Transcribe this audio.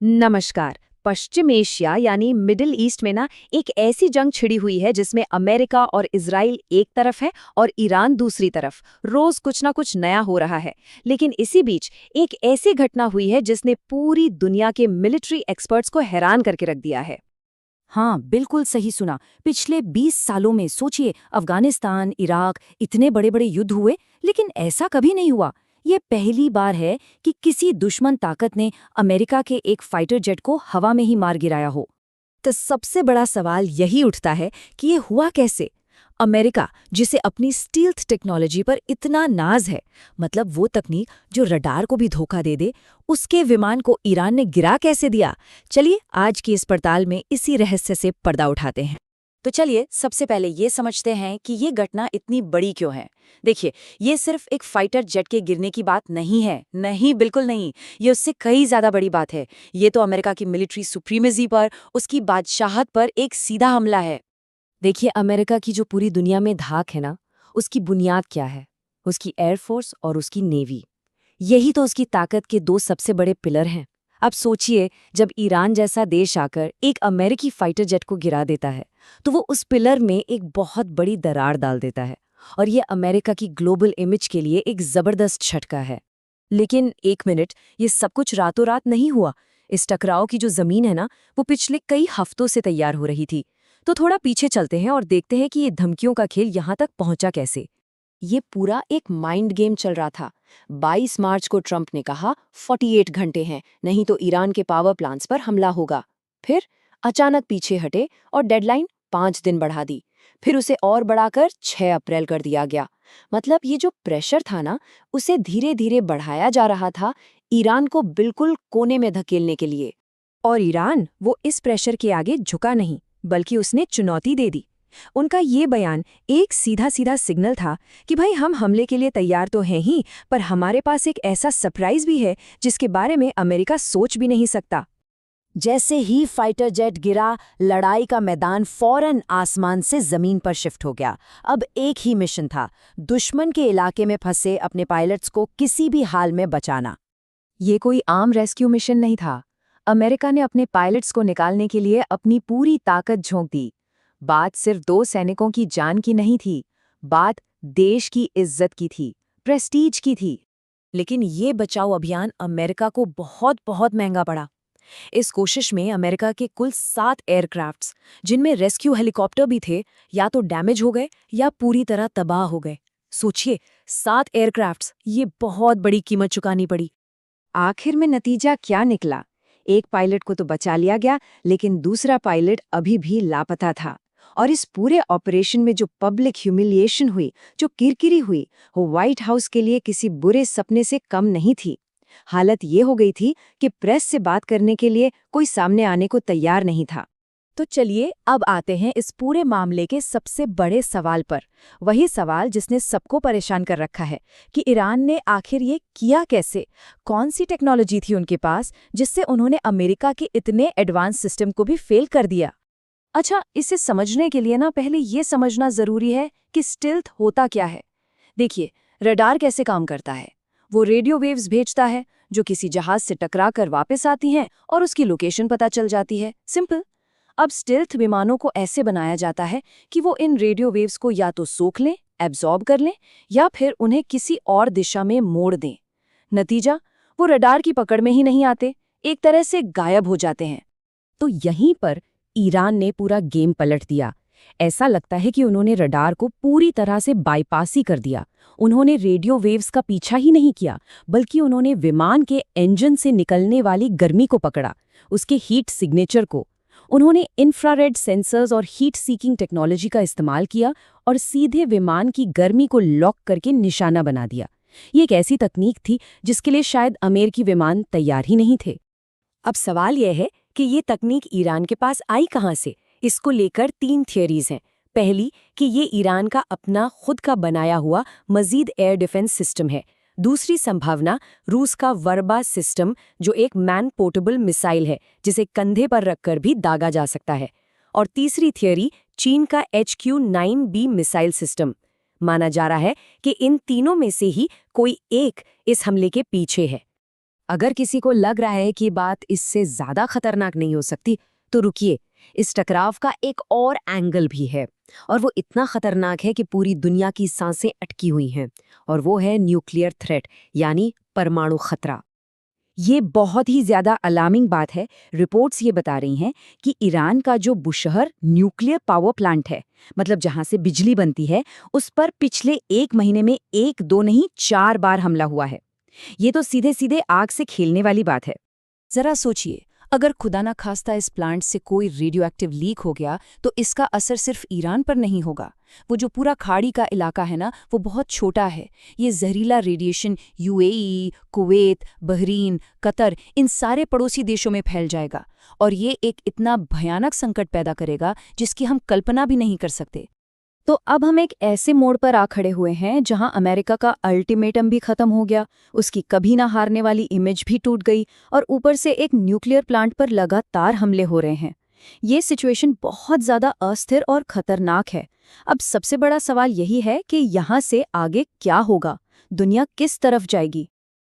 नमस्कार। पश्चिम एशिया यानी middle east में ना एक ऐसी जंग छिड़ी हुई है जिसमें अमेरिका और इजराइल एक तरफ है और ईरान दूसरी तरफ। रोज कुछ ना कुछ नया हो रहा है। लेकिन इसी बीच एक ऐसी घटना हुई है जिसने पूरी दुनिया के मिलिट्री एक्सपर्ट्स को हैरान करके रख दिया है। हाँ, बिल्कुल सही सुना। पिछले 20 सालों में सोचिए, अफगानिस्तान, इराक, इतने बड़े बड़े युद्ध हुए, लेकिन ऐसा कभी नहीं हुआ। ये पहली बार है कि किसी दुश्मन ताकत ने अमेरिका के एक फाइटर जेट को हवा में ही मार गिराया हो। तो सबसे बड़ा सवाल यही उठता है कि ये हुआ कैसे। अमेरिका, जिसे अपनी स्टील्थ टेक्नोलॉजी पर इतना नाज है, मतलब वो तकनीक जो रडार को भी धोखा दे दे, उसके विमान को ईरान ने गिरा कैसे दिया। चलिए आज की इस पड़ताल में इसी रहस्य से पर्दा उठाते हैं। तो चलिए सबसे पहले ये समझते हैं कि ये घटना इतनी बड़ी क्यों है। देखिए, ये सिर्फ एक फाइटर जेट के गिरने की बात नहीं है। नहीं, बिल्कुल नहीं। ये उससे कई ज्यादा बड़ी बात है। ये तो अमेरिका की मिलिट्री सुप्रीमेसी पर, उसकी बादशाहत पर एक सीधा हमला है। देखिए, अमेरिका की जो पूरी दुनिया में धाक है ना, उसकी बुनियाद क्या है? उसकी एयरफोर्स और उसकी नेवी। यही तो उसकी ताकत के दो सबसे बड़े पिलर हैं। अब सोचिए, जब ईरान जैसा देश आकर एक अमेरिकी फाइटर जेट को गिरा देता है, तो वो उस पिलर में एक बहुत बड़ी दरार डाल देता है। और ये अमेरिका की ग्लोबल इमेज के लिए एक जबरदस्त झटका है। लेकिन एक मिनट, ये सब कुछ रातों रात नहीं हुआ। इस टकराव की जो जमीन है ना, वो पिछले कई हफ्तों से तैयार हो रही थी। तो थोड़ा पीछे चलते हैं और देखते हैं कि ये धमकियों का खेल यहाँ तक पहुंचा कैसे। ये पूरा एक माइंड गेम चल रहा था। 22 मार्च को ट्रंप ने कहा 48 घंटे हैं, नहीं तो ईरान के पावर प्लांट्स पर हमला होगा। फिर अचानक पीछे हटे और डेडलाइन 5 दिन बढ़ा दी। फिर उसे और बढ़ाकर 6 अप्रैल कर दिया गया। मतलब ये जो प्रेशर था ना, उसे धीरे धीरे बढ़ाया जा रहा था, ईरान को बिल्कुल कोने में धकेलने के लिए। और ईरान वो इस प्रेशर के आगे झुका नहीं, बल्कि उसने चुनौती दे दी। उनका ये बयान एक सीधा सीधा सिग्नल था कि भाई, हम हमले के लिए तैयार तो हैं ही, पर हमारे पास एक ऐसा सरप्राइज भी है जिसके बारे में अमेरिका सोच भी नहीं सकता। जैसे ही फाइटर जेट गिरा, लड़ाई का मैदान फौरन आसमान से जमीन पर शिफ्ट हो गया। अब एक ही मिशन था, दुश्मन के इलाके में फंसे अपने पायलट्स को किसी भी हाल में बचाना। ये कोई आम रेस्क्यू मिशन नहीं था। अमेरिका ने अपने पायलट्स को निकालने के लिए अपनी पूरी ताकत झोंक दी। बात सिर्फ 2 सैनिकों की जान की नहीं थी, बात देश की इज्जत की थी, प्रेस्टीज की थी। लेकिन ये बचाव अभियान अमेरिका को बहुत बहुत महंगा पड़ा। इस कोशिश में अमेरिका के कुल 7 एयरक्राफ्ट्स, जिनमें रेस्क्यू हेलीकॉप्टर भी थे, या तो डैमेज हो गए या पूरी तरह तबाह हो गए। सोचिए, 7 एयरक्राफ्ट्स, ये बहुत बड़ी कीमत चुकानी पड़ी। आखिर में नतीजा क्या निकला? एक पायलट को तो बचा लिया गया, लेकिन दूसरा पायलट अभी भी लापता था। और इस पूरे ऑपरेशन में जो पब्लिक ह्यूमिलिएशन हुई, जो किरकिरी हुई, वो व्हाइट हाउस के लिए किसी बुरे सपने से कम नहीं थी। हालत ये हो गई थी कि प्रेस से बात करने के लिए कोई सामने आने को तैयार नहीं था। तो चलिए अब आते हैं इस पूरे मामले के सबसे बड़े सवाल पर। वही सवाल जिसने सबको परेशान कर रखा है कि ईरान ने आखिर ये किया कैसे। कौन सी टेक्नोलॉजी थी उनके पास जिससे उन्होंने अमेरिका के इतने एडवांस सिस्टम को भी फेल कर दिया। अच्छा, इसे समझने के लिए ना पहले ये समझना जरूरी है कि स्टिल्थ होता क्या है। देखिए, रडार कैसे काम करता है। वो रेडियो वेव्स भेजता है जो किसी जहाज से टकरा कर वापस आती हैं और उसकी लोकेशन पता चल जाती है। सिंपल। अब स्टिल्थ विमानों को ऐसे बनाया जाता है कि वो इन रेडियो वेव्स को या तो सोख लें, एब्जॉर्ब कर लें, या फिर उन्हें किसी और दिशा में मोड़ दें। नतीजा, वो रडार की पकड़ में ही नहीं आते, एक तरह से गायब हो जाते हैं। तो यहीं पर ईरान ने पूरा गेम पलट दिया। ऐसा लगता है कि उन्होंने रडार को पूरी तरह से बाईपास ही कर दिया। उन्होंने रेडियो वेव्स का पीछा ही नहीं किया, बल्कि उन्होंने विमान के इंजन से निकलने वाली गर्मी को पकड़ा, उसके हीट सिग्नेचर को। उन्होंने इंफ्रारेड सेंसर्स और हीट सीकिंग टेक्नोलॉजी का इस्तेमाल किया और सीधे विमान की गर्मी को लॉक करके निशाना बना दिया। ये एक ऐसी तकनीक थी जिसके लिए शायद अमेरिकी विमान तैयार ही नहीं थे। अब सवाल यह है कि ये तकनीक ईरान के पास आई कहाँ से। इसको लेकर 3 थियरीज हैं। पहली कि ये ईरान का अपना खुद का बनाया हुआ मजीद एयर डिफेंस सिस्टम है। दूसरी संभावना, रूस का वर्बा सिस्टम, जो एक मैन पोर्टेबल मिसाइल है जिसे कंधे पर रखकर भी दागा जा सकता है। और तीसरी थियरी, चीन का HQ-9B मिसाइल सिस्टम। माना जा रहा है कि इन तीनों में से ही कोई एक इस हमले के पीछे है। अगर किसी को लग रहा है कि बात इससे ज्यादा खतरनाक नहीं हो सकती, तो रुकिए, इस टकराव का एक और एंगल भी है, और वो इतना खतरनाक है कि पूरी दुनिया की सांसें अटकी हुई हैं, और वो है न्यूक्लियर थ्रेट, यानी परमाणु खतरा। ये बहुत ही ज्यादा अलार्मिंग बात है। रिपोर्ट्स ये बता रही हैं कि ईरान का जो बुशहर न्यूक्लियर पावर प्लांट है, मतलब जहां से बिजली बनती है, उस पर पिछले 1 महीने में 1, 2 नहीं 4 बार हमला हुआ है। ये तो सीधे सीधे आग से खेलने वाली बात है। जरा सोचिए, अगर खुदा ना खास्ता इस प्लांट से कोई रेडियो एक्टिव लीक हो गया तो इसका असर सिर्फ ईरान पर नहीं होगा। वो जो पूरा खाड़ी का इलाका है ना, वो बहुत छोटा है। ये जहरीला radiation UAE, Kuwait, Bahrain, Qatar, इन सारे पड़ोसी देशों में फैल जाएगा, और ये एक इतना भयानक संकट पैदा करेगा जिसकी हम कल्पना भी नहीं कर सकते। तो अब हम एक ऐसे मोड़ पर आ खड़े हुए हैं जहां अमेरिका का अल्टीमेटम भी खत्म हो गया, उसकी कभी ना हारने वाली इमेज भी टूट गई, और ऊपर से एक न्यूक्लियर प्लांट पर लगातार हमले हो रहे हैं। ये सिचुएशन बहुत ज्यादा अस्थिर और खतरनाक है। अब सबसे बड़ा सवाल यही है कि यहाँ से आगे क्या होगा, दुनिया किस तरफ जाएगी।